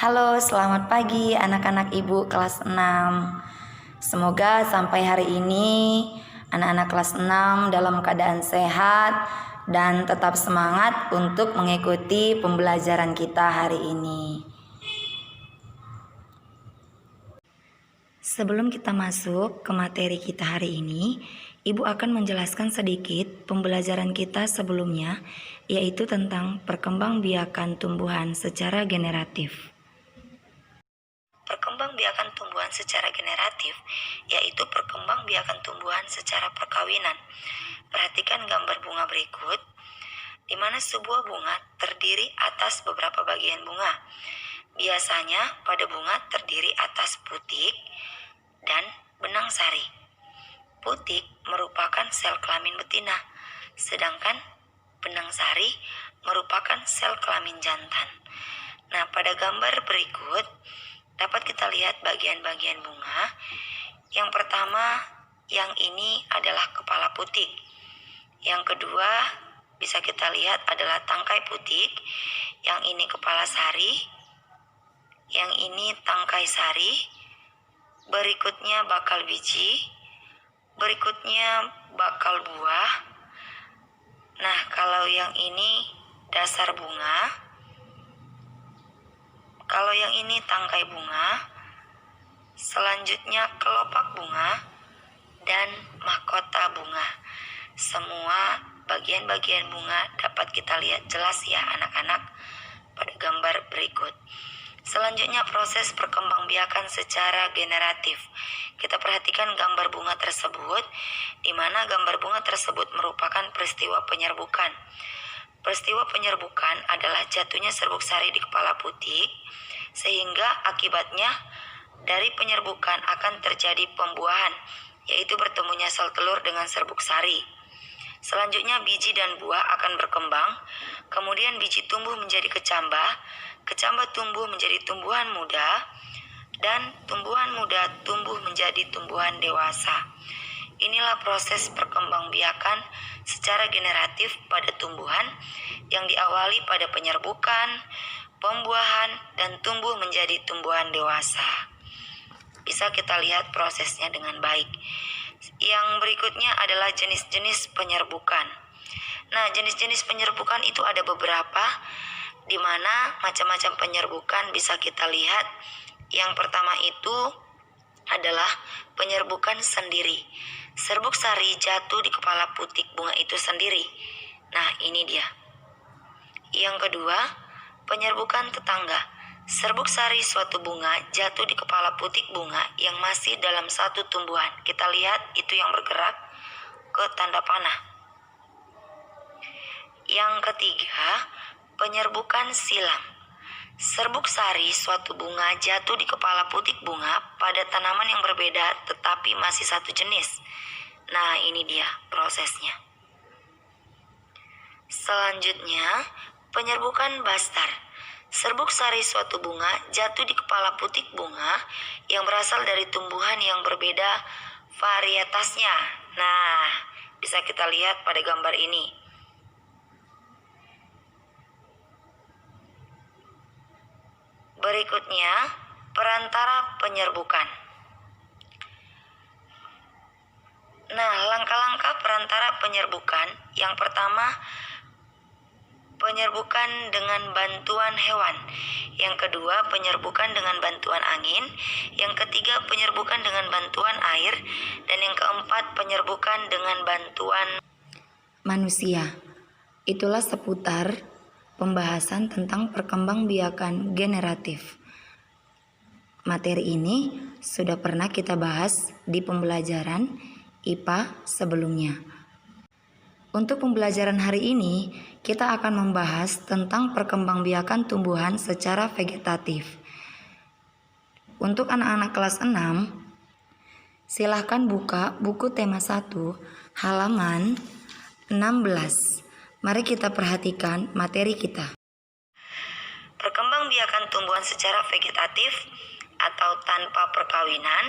Halo, selamat pagi anak-anak ibu kelas 6. Semoga sampai hari ini anak-anak kelas 6 dalam keadaan sehat dan tetap semangat untuk mengikuti pembelajaran kita hari ini. Sebelum kita masuk ke materi kita hari ini, Ibu akan menjelaskan sedikit pembelajaran kita sebelumnya, yaitu tentang perkembangbiakan tumbuhan secara generatif. Perkembangbiakan tumbuhan secara generatif, yaitu perkembangbiakan tumbuhan secara perkawinan. Perhatikan gambar bunga berikut, di mana sebuah bunga terdiri atas beberapa bagian bunga. Biasanya pada bunga terdiri atas putik dan benang sari. Putik merupakan sel kelamin betina, sedangkan benang sari merupakan sel kelamin jantan. Nah, pada gambar berikut dapat kita lihat bagian-bagian bunga. Yang pertama, yang ini adalah kepala putik. Yang kedua, bisa kita lihat adalah tangkai putik. Yang ini kepala sari. Yang ini tangkai sari. Berikutnya bakal biji. Berikutnya bakal buah. Nah, kalau yang ini dasar bunga. Kalau yang ini tangkai bunga, selanjutnya kelopak bunga, dan mahkota bunga. Semua bagian-bagian bunga dapat kita lihat jelas ya anak-anak pada gambar berikut. Selanjutnya proses perkembangbiakan secara generatif. Kita perhatikan gambar bunga tersebut, di mana gambar bunga tersebut merupakan peristiwa penyerbukan. Peristiwa penyerbukan adalah jatuhnya serbuk sari di kepala putik, sehingga akibatnya dari penyerbukan akan terjadi pembuahan, yaitu bertemunya sel telur dengan serbuk sari. Selanjutnya biji dan buah akan berkembang, kemudian biji tumbuh menjadi kecambah, kecambah tumbuh menjadi tumbuhan muda, dan tumbuhan muda tumbuh menjadi tumbuhan dewasa. Inilah proses perkembangbiakan secara generatif pada tumbuhan yang diawali pada penyerbukan, pembuahan, dan tumbuh menjadi tumbuhan dewasa. Bisa kita lihat prosesnya dengan baik. Yang berikutnya adalah jenis-jenis penyerbukan. Nah, jenis-jenis penyerbukan itu ada beberapa, di mana macam-macam penyerbukan bisa kita lihat. Yang pertama itu adalah penyerbukan sendiri. Serbuk sari jatuh di kepala putik bunga itu sendiri. Nah, ini dia. Yang kedua, penyerbukan tetangga. Serbuk sari suatu bunga jatuh di kepala putik bunga yang masih dalam satu tumbuhan. Kita lihat itu yang bergerak ke tanda panah. Yang ketiga, penyerbukan silang. Serbuk sari suatu bunga jatuh di kepala putik bunga pada tanaman yang berbeda tetapi masih satu jenis. Nah, ini dia prosesnya. Selanjutnya, penyerbukan bastar. Serbuk sari suatu bunga jatuh di kepala putik bunga yang berasal dari tumbuhan yang berbeda varietasnya. Nah, bisa kita lihat pada gambar ini. Berikutnya, perantara penyerbukan. Nah, langkah-langkah perantara penyerbukan. Yang pertama, penyerbukan dengan bantuan hewan. Yang kedua, penyerbukan dengan bantuan angin. Yang ketiga, penyerbukan dengan bantuan air. Dan yang keempat, penyerbukan dengan bantuan manusia. Itulah seputar pembahasan tentang perkembangbiakan generatif. Materi ini sudah pernah kita bahas di pembelajaran IPA sebelumnya. Untuk pembelajaran hari ini, kita akan membahas tentang perkembangbiakan tumbuhan secara vegetatif. Untuk anak-anak kelas 6, silahkan buka buku tema 1, halaman 16. Mari kita perhatikan materi kita. Perkembangbiakan tumbuhan secara vegetatif atau tanpa perkawinan,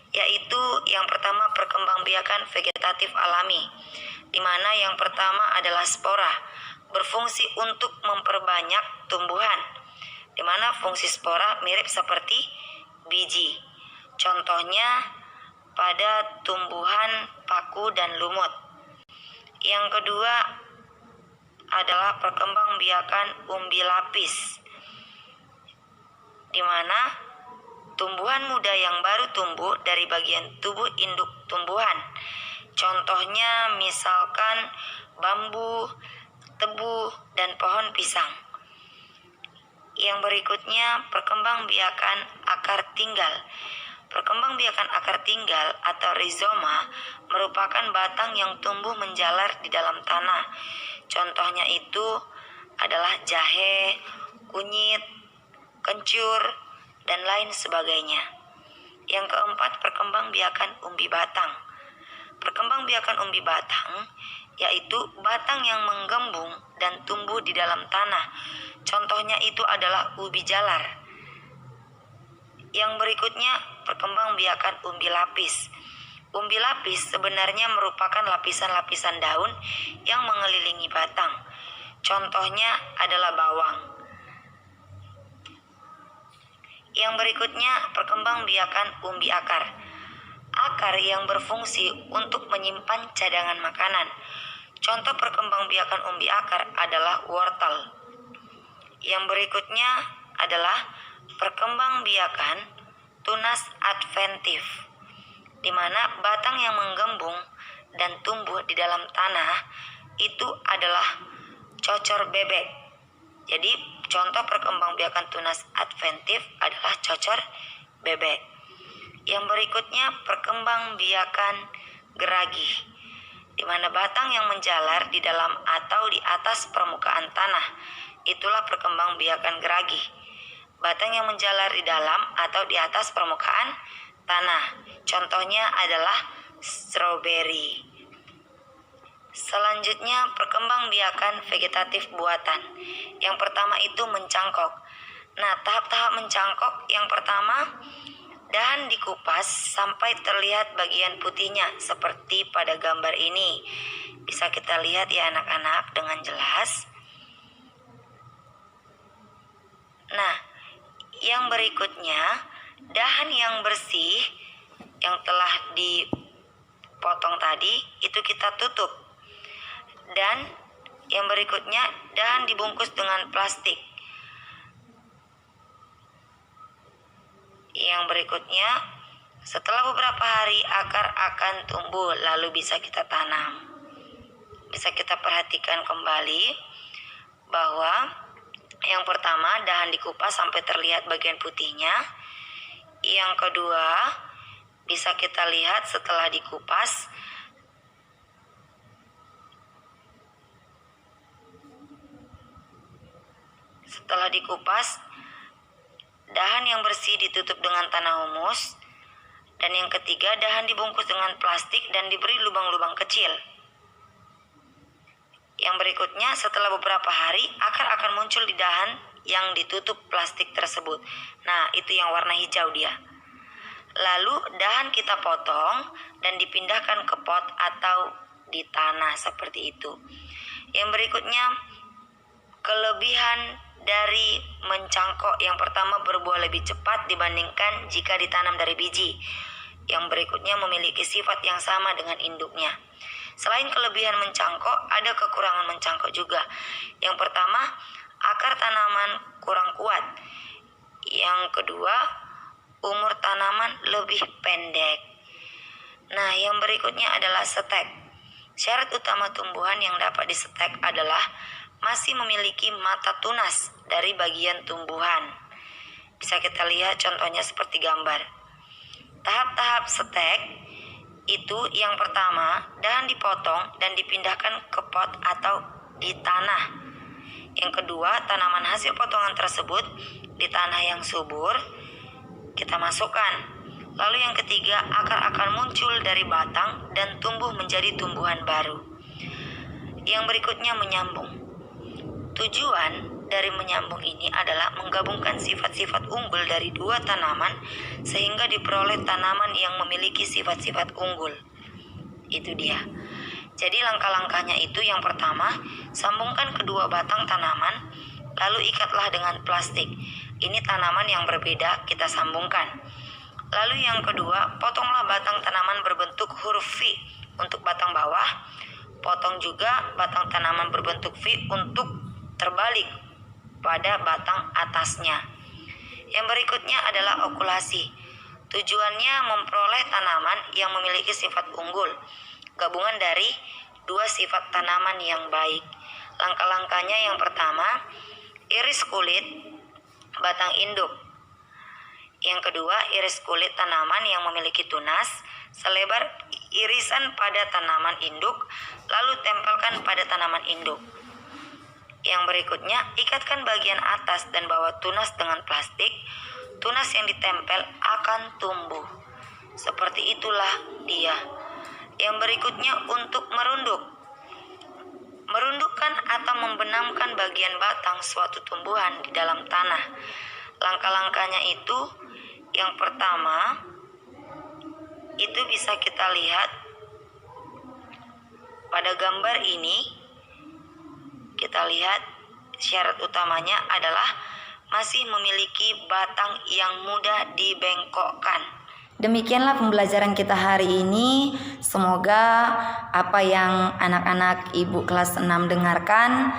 yaitu yang pertama perkembangbiakan vegetatif alami, di mana yang pertama adalah spora, berfungsi untuk memperbanyak tumbuhan. di mana fungsi spora mirip seperti biji. Contohnya pada tumbuhan paku dan lumut. Yang kedua adalah perkembangbiakan umbi lapis, di mana tumbuhan muda yang baru tumbuh dari bagian tubuh induk tumbuhan. Contohnya misalkan bambu, tebu, dan pohon pisang. Yang berikutnya perkembangbiakan akar tinggal. Perkembangbiakan akar tinggal atau rizoma merupakan batang yang tumbuh menjalar di dalam tanah. Contohnya itu adalah jahe, kunyit, kencur, dan lain sebagainya. Yang keempat, perkembangbiakan umbi batang. Perkembangbiakan umbi batang yaitu batang yang menggembung dan tumbuh di dalam tanah. Contohnya itu adalah ubi jalar. Yang berikutnya, perkembangbiakan umbi lapis. Umbi lapis sebenarnya merupakan lapisan-lapisan daun yang mengelilingi batang. Contohnya adalah bawang. Yang berikutnya, perkembangbiakan umbi akar. Akar yang berfungsi untuk menyimpan cadangan makanan. Contoh perkembangbiakan umbi akar adalah wortel. Yang berikutnya adalah perkembangbiakan tunas adventif, di mana batang yang menggembung dan tumbuh di dalam tanah itu adalah cocor bebek. Jadi contoh perkembangbiakan tunas adventif adalah cocor bebek. Yang berikutnya perkembangbiakan geragi, di mana batang yang menjalar di dalam atau di atas permukaan tanah. Itulah perkembangbiakan geragi. Batang yang menjalar di dalam atau di atas permukaan tanah. Contohnya adalah stroberi. Selanjutnya perkembangbiakan vegetatif buatan. Yang pertama itu mencangkok. Nah, tahap-tahap mencangkok yang pertama, dahan dikupas sampai terlihat bagian putihnya seperti pada gambar ini. Bisa kita lihat ya anak-anak dengan jelas. Nah, yang berikutnya, dahan yang bersih yang telah dipotong tadi itu kita tutup. Dan yang berikutnya, dahan dibungkus dengan plastik. Yang berikutnya, setelah beberapa hari akar akan tumbuh lalu bisa kita tanam. Bisa kita perhatikan kembali bahwa yang pertama, dahan dikupas sampai terlihat bagian putihnya. Yang kedua, bisa kita lihat setelah dikupas dahan yang bersih ditutup dengan tanah humus. Dan yang ketiga, dahan dibungkus dengan plastik dan diberi lubang-lubang kecil. Yang berikutnya, setelah beberapa hari, akar akan muncul di dahan yang ditutup plastik tersebut. Nah, itu yang warna hijau dia. Lalu, dahan kita potong dan dipindahkan ke pot atau di tanah seperti itu. Yang berikutnya, kelebihan dari mencangkok. Yang pertama, berbuah lebih cepat dibandingkan jika ditanam dari biji. Yang berikutnya memiliki sifat yang sama dengan induknya. Selain kelebihan mencangkok, ada kekurangan mencangkok juga. Yang pertama, akar tanaman kurang kuat. Yang kedua, umur tanaman lebih pendek. Nah, yang berikutnya adalah stek. Syarat utama tumbuhan yang dapat disetek adalah masih memiliki mata tunas dari bagian tumbuhan. Bisa kita lihat contohnya seperti gambar. Tahap-tahap setek itu yang pertama, dahan dipotong dan dipindahkan ke pot atau di tanah. Yang kedua, tanaman hasil potongan tersebut di tanah yang subur kita masukkan. Lalu yang ketiga, akar akan muncul dari batang dan tumbuh menjadi tumbuhan baru. Yang berikutnya menyambung. Tujuan dari menyambung ini adalah menggabungkan sifat-sifat unggul dari dua tanaman sehingga diperoleh tanaman yang memiliki sifat-sifat unggul. Itu dia. Jadi langkah-langkahnya itu yang pertama, sambungkan kedua batang tanaman, lalu ikatlah dengan plastik. Ini tanaman yang berbeda, kita sambungkan. Lalu yang kedua, potonglah batang tanaman berbentuk huruf V untuk batang bawah. Potong juga batang tanaman berbentuk V untuk terbalik pada batang atasnya. Yang berikutnya adalah okulasi. Tujuannya memperoleh tanaman yang memiliki sifat unggul, gabungan dari dua sifat tanaman yang baik. Langkah-langkahnya yang pertama, iris kulit batang induk. Yang kedua, iris kulit tanaman yang memiliki tunas selebar irisan pada tanaman induk, lalu tempelkan pada tanaman induk. Yang berikutnya, ikatkan bagian atas dan bawah tunas dengan plastik. Tunas yang ditempel akan tumbuh. Seperti itulah dia. Yang berikutnya untuk merunduk. Merundukkan atau membenamkan bagian batang suatu tumbuhan di dalam tanah. Langkah-langkahnya itu, yang pertama, itu bisa kita lihat pada gambar ini. Kita lihat syarat utamanya adalah masih memiliki batang yang mudah dibengkokkan. Demikianlah pembelajaran kita hari ini. Semoga apa yang anak-anak ibu kelas 6 dengarkan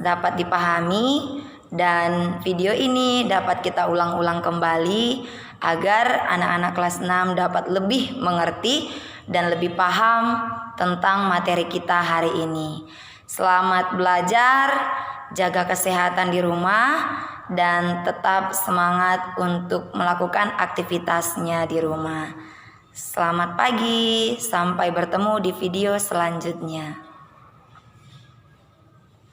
dapat dipahami, dan video ini dapat kita ulang-ulang kembali agar anak-anak kelas 6 dapat lebih mengerti dan lebih paham tentang materi kita hari ini. Selamat belajar, jaga kesehatan di rumah, dan tetap semangat untuk melakukan aktivitasnya di rumah. Selamat pagi, sampai bertemu di video selanjutnya.